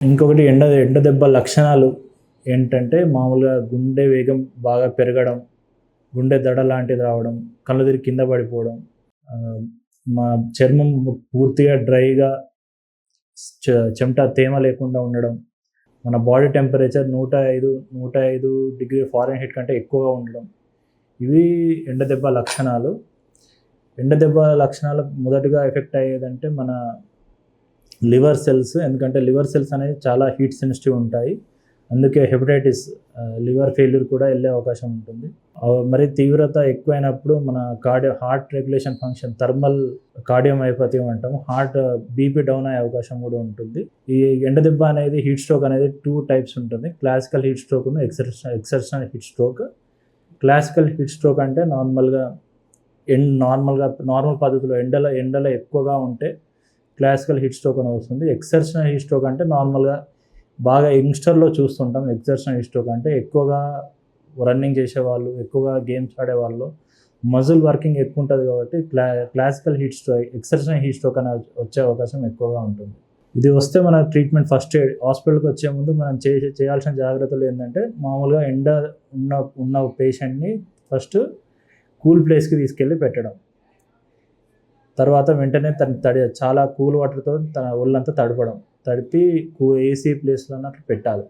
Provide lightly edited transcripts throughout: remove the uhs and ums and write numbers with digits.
ఇంకొకటి ఎండ దెబ్బ లక్షణాలు ఏంటంటే మామూలుగా గుండె వేగం బాగా పెరగడం, గుండె దడ లాంటిది రావడం, కళ్ళు తిరిగి కింద పడిపోవడం, ఆహ్, మా చర్మం పూర్తిగా డ్రైగా చెమట తేమ లేకుండా ఉండడం, మన బాడీ టెంపరేచర్ 105 డిగ్రీ ఫారెన్‌హీట్ కంటే ఎక్కువగా ఉండడం. ఇవి ఎండ దెబ్బ లక్షణాలు. ఎండ దెబ్బ లక్షణాలు మొదటగా ఎఫెక్ట్ అయ్యేదంటే మన లివర్ సెల్స్. ఎందుకంటే లివర్ సెల్స్ అనేవి చాలా హీట్ సెన్సిటివ్ ఉంటాయి. అందుకే హెపటైటిస్, లివర్ ఫెయిల్యూర్ కూడా వెళ్ళే అవకాశం ఉంటుంది. మరి తీవ్రత ఎక్కువైనప్పుడు మన heart regulation function, thermal cardiomyopathy అంటాము. బీపీ డౌన్ అయ్యే అవకాశం కూడా ఉంటుంది. ఈ ఎండ దెబ్బ అనేది, హీట్ స్ట్రోక్ అనేది 2 టైప్స్ ఉంటుంది. Classical heat stroke, exceptional heat stroke. Classical heat stroke అంటే నార్మల్ పద్ధతిలో ఎండలో ఎక్కువగా ఉంటే క్లాసికల్ హీట్ స్ట్రోక్ అని వస్తుంది. ఎక్సెప్షనల్ హీట్ స్ట్రోక్ అంటే నార్మల్గా బాగా యంగ్స్టర్లో చూస్తుంటాం. ఎక్సెప్షనల్ హీట్ స్ట్రోక్ అంటే ఎక్కువగా రన్నింగ్ చేసేవాళ్ళు, ఎక్కువగా గేమ్స్ ఆడేవాళ్ళు, మజిల్ వర్కింగ్ ఎక్కువ ఉంటుంది కాబట్టి classical heat stroke, exceptional heat stroke అని వచ్చే అవకాశం ఎక్కువగా ఉంటుంది. ఇది వస్తే మన ట్రీట్మెంట్ ఫస్ట్ ఎయిడ్, హాస్పిటల్కి వచ్చే ముందు మనం చేయాల్సిన జాగ్రత్తలు ఏంటంటే, మామూలుగా ఎండ ఉన్న పేషెంట్ని ఫస్ట్ కూల్ ప్లేస్కి తీసుకెళ్ళి పెట్టడం. తర్వాత వెంటనే చాలా కూల్ వాటర్తో తన ఒళ్ళంతా తడిపి ఏసీ ప్లేస్లో అట్లా పెట్టాలి.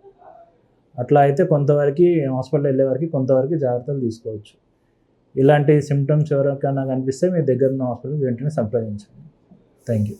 అట్లా అయితే కొంతవరకు హాస్పిటల్ వెళ్ళే వరకు కొంతవరకు జాగ్రత్తలు తీసుకోవచ్చు. ఇలాంటి సిమ్టమ్స్ ఎవరికైనా కనిపిస్తే మీ దగ్గర ఉన్న హాస్పిటల్ వెంటనే సంప్రదించండి. Thank you.